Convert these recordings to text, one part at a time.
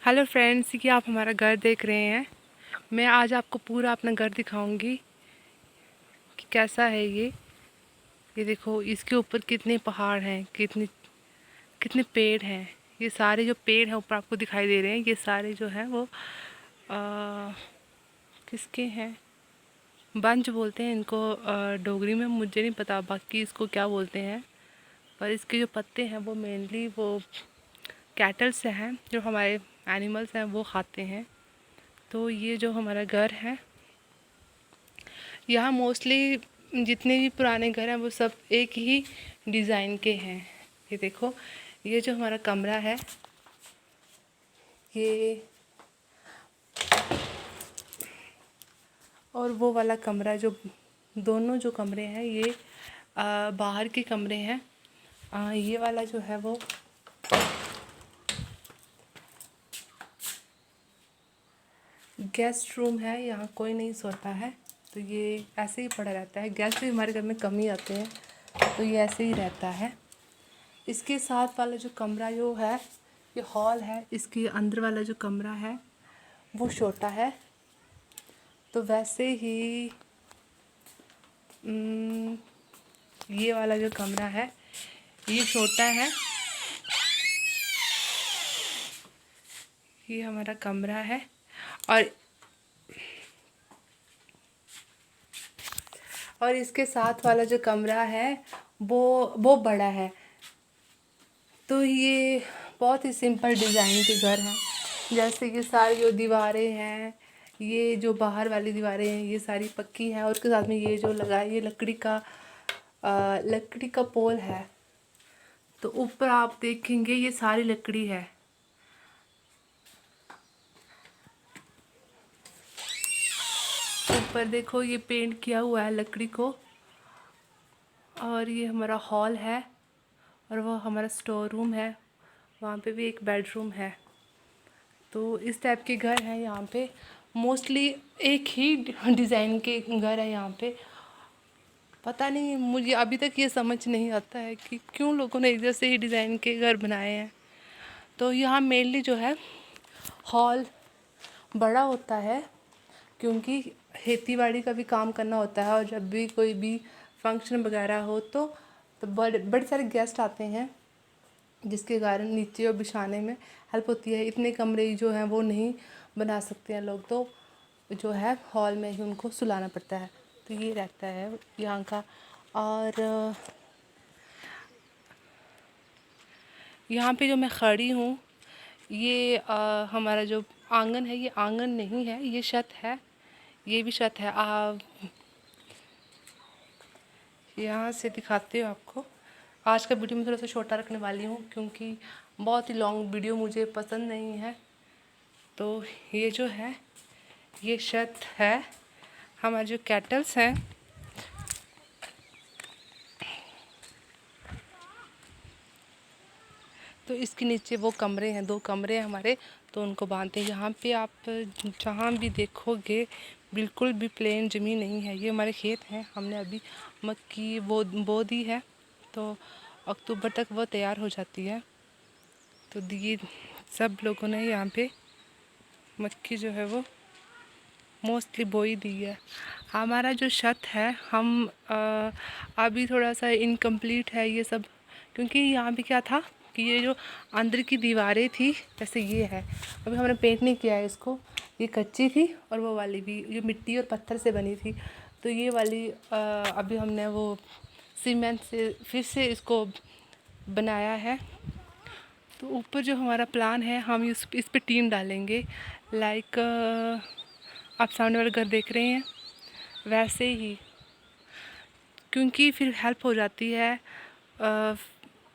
Hello friends, ये आप हमारा घर देख रहे हैं। मैं आज आपको पूरा अपना घर दिखाऊंगी कि कैसा है ये देखो, इसके ऊपर कितने पहाड़ हैं, कितने कितने पेड़ हैं। ये सारे जो पेड़ हैं ऊपर आपको दिखाई दे रहे हैं, ये सारे जो हैं वो किसके हैं? बंज बोलते हैं इनको डोगरी में, मुझे नहीं पता बाकी इसको क्या बोलते हैं। पर इसके जो पत्ते हैं वो मेनली वो कैटल से हैं, जो हमारे एनिमल्स हैं वो खाते हैं। तो ये जो हमारा घर है, यहाँ मोस्टली जितने भी पुराने घर हैं वो सब एक ही डिज़ाइन के हैं। ये देखो, ये जो हमारा कमरा है, ये और वो वाला कमरा, जो दोनों जो कमरे हैं ये बाहर के कमरे हैं। ये वाला जो है वो गेस्ट रूम है, यहाँ कोई नहीं सोता है, तो ये ऐसे ही पड़ा रहता है। गेस्ट भी हमारे घर में कम ही आते हैं, तो ये ऐसे ही रहता है। इसके साथ वाला जो कमरा जो है, ये हॉल है। इसके अंदर वाला जो कमरा है वो छोटा है। तो वैसे ही ये वाला जो कमरा है ये छोटा है। ये हमारा कमरा है और इसके साथ वाला जो कमरा है वो बड़ा है। तो ये बहुत ही सिंपल डिज़ाइन के घर हैं। जैसे कि सारी जो दीवारें हैं, ये जो बाहर वाली दीवारें हैं ये सारी पक्की हैं, और उसके साथ में ये जो लगा है ये लकड़ी का पोल है। तो ऊपर आप देखेंगे ये सारी लकड़ी है। ऊपर देखो ये पेंट किया हुआ है लकड़ी को। और ये हमारा हॉल है और वो हमारा स्टोर रूम है। वहाँ पे भी एक बेडरूम है। तो इस टाइप के घर हैं यहाँ पे। मोस्टली एक ही डिज़ाइन के घर है यहाँ पे। पता नहीं, मुझे अभी तक ये समझ नहीं आता है कि क्यों लोगों ने एक जैसे ही डिज़ाइन के घर बनाए हैं। तो यहाँ मेनली जो है हॉल बड़ा होता है, क्योंकि खेतीबाड़ी का भी काम करना होता है, और जब भी कोई भी फंक्शन वगैरह हो तो बड़े बड़े सारे गेस्ट आते हैं, जिसके कारण नीचे और बिछाने में हेल्प होती है। इतने कमरे जो हैं वो नहीं बना सकते हैं लोग, तो जो है हॉल में ही उनको सुलाना पड़ता है। तो ये रहता है यहाँ का। और यहाँ पे जो मैं खड़ी हूँ, ये हमारा जो आंगन है, ये आंगन नहीं है, ये छत है। ये भी छत है। यहाँ से दिखाती हूँ आपको। आज का वीडियो मैं थोड़ा सा छोटा रखने वाली हूँ, क्योंकि बहुत ही लॉन्ग वीडियो मुझे पसंद नहीं है। तो ये जो है ये छत है। हमारे जो कैटल्स हैं, तो इसके नीचे वो कमरे हैं, 2 कमरे हैं हमारे, तो उनको बांधते हैं। यहाँ पे आप जहाँ भी देखोगे बिल्कुल भी प्लेन ज़मीन नहीं है। ये हमारे खेत हैं, हमने अभी मक्की बो दी है, तो अक्टूबर तक वो तैयार हो जाती है। तो ये सब लोगों ने यहाँ पे मक्की जो है वो मोस्टली बो ही दी है। हमारा जो छत है, हम अभी थोड़ा सा इनकम्प्लीट है ये सब, क्योंकि यहाँ पे क्या था कि ये जो अंदर की दीवारें थी, जैसे ये है, अभी हमने पेंट नहीं किया है इसको, ये कच्ची थी, और वो वाली भी जो मिट्टी और पत्थर से बनी थी। तो ये वाली अभी हमने वो सीमेंट से फिर से इसको बनाया है। तो ऊपर जो हमारा प्लान है, हम इस पे टीन डालेंगे। लाइक आप सामने वाला घर देख रहे हैं वैसे ही, क्योंकि फिर हेल्प हो जाती है।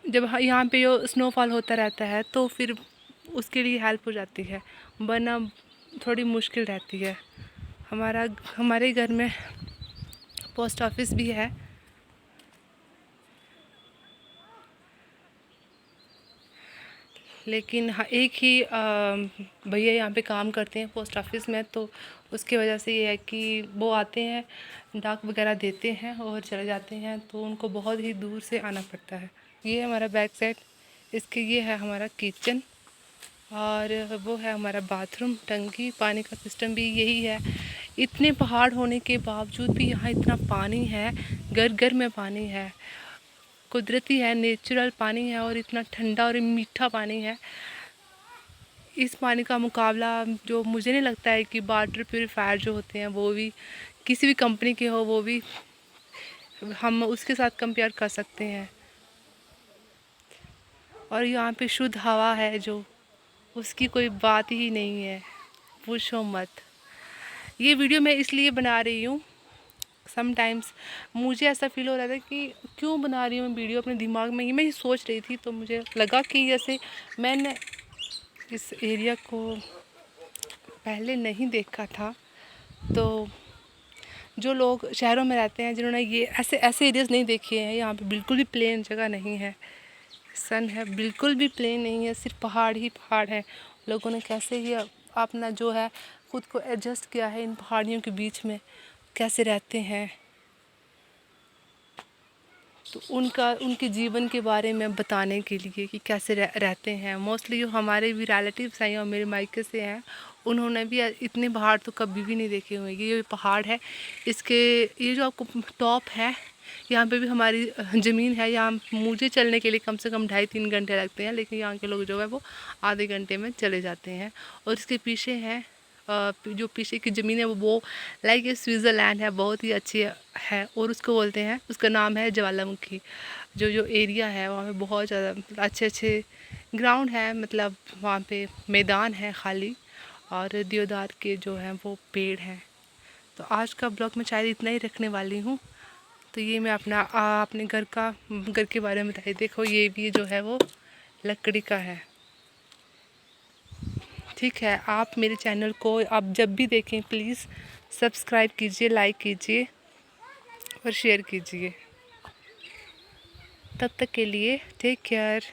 जब यहाँ पे जो स्नोफॉल होता रहता है तो फिर उसके लिए हेल्प हो जाती है, वरना थोड़ी मुश्किल रहती है। हमारे घर में पोस्ट ऑफिस भी है, लेकिन एक ही भैया यहाँ पे काम करते हैं पोस्ट ऑफिस में, तो उसकी वजह से ये है कि वो आते हैं, डाक वगैरह देते हैं और चले जाते हैं, तो उनको बहुत ही दूर से आना पड़ता है। ये हमारा बैक साइड, इसके ये है हमारा किचन। और वो है हमारा बाथरूम टंकी। पानी का सिस्टम भी यही है। इतने पहाड़ होने के बावजूद भी यहाँ इतना पानी है, घर घर में पानी है, कुदरती है, नेचुरल पानी है और इतना ठंडा और मीठा पानी है। इस पानी का मुकाबला जो मुझे नहीं लगता है कि वाटर प्यूरीफायर जो होते हैं वो भी किसी भी कंपनी के हो, वो भी हम उसके साथ कंपेयर कर सकते हैं। और यहाँ पे शुद्ध हवा है जो, उसकी कोई बात ही नहीं है, पूछो मत। ये वीडियो मैं इसलिए बना रही हूँ, समटाइम्स मुझे ऐसा फील हो रहा था कि क्यों बना रही हूँ वीडियो, अपने दिमाग में ही मैं ये सोच रही थी। तो मुझे लगा कि जैसे मैंने इस एरिया को पहले नहीं देखा था, तो जो लोग शहरों में रहते हैं जिन्होंने ये ऐसे ऐसे एरियाज़ नहीं देखे हैं, यहाँ पे बिल्कुल भी प्लेन जगह नहीं है, सन है, बिल्कुल भी प्लेन नहीं है, सिर्फ पहाड़ ही पहाड़ है। लोगों ने कैसे ही अपना जो है खुद को एडजस्ट किया है इन पहाड़ियों के बीच में, कैसे रहते हैं। तो उनके जीवन के बारे में बताने के लिए कि कैसे रहते हैं। मोस्टली जो हमारे भी रिलेटिव्स हैं और मेरे मायके से हैं, उन्होंने भी इतने पहाड़ तो कभी भी नहीं देखे हुए। ये पहाड़ है, इसके ये जो आपको टॉप है, यहाँ पे भी हमारी ज़मीन है। यहाँ मुझे चलने के लिए कम से कम 2.5-3 घंटे लगते हैं, लेकिन यहाँ के लोग जो है वो आधे घंटे में चले जाते हैं। और इसके पीछे है जो पीछे की ज़मीन है वो लाइक ये स्विट्ज़रलैंड है, बहुत ही अच्छी है। और उसको बोलते हैं, उसका नाम है ज्वालामुखी। जो एरिया है वहाँ पे बहुत ज़्यादा अच्छे अच्छे ग्राउंड है, मतलब वहाँ पे मैदान है खाली, और देवदार के जो हैं वो पेड़ हैं। तो आज का ब्लॉग मैं शायद इतना ही रखने वाली हूँ। तो ये मैं अपने घर के बारे में बताई। देखो ये भी जो है वो लकड़ी का है। ठीक है, आप मेरे चैनल को आप जब भी देखें प्लीज़ सब्सक्राइब कीजिए, लाइक कीजिए और शेयर कीजिए। तब तक के लिए टेक केयर।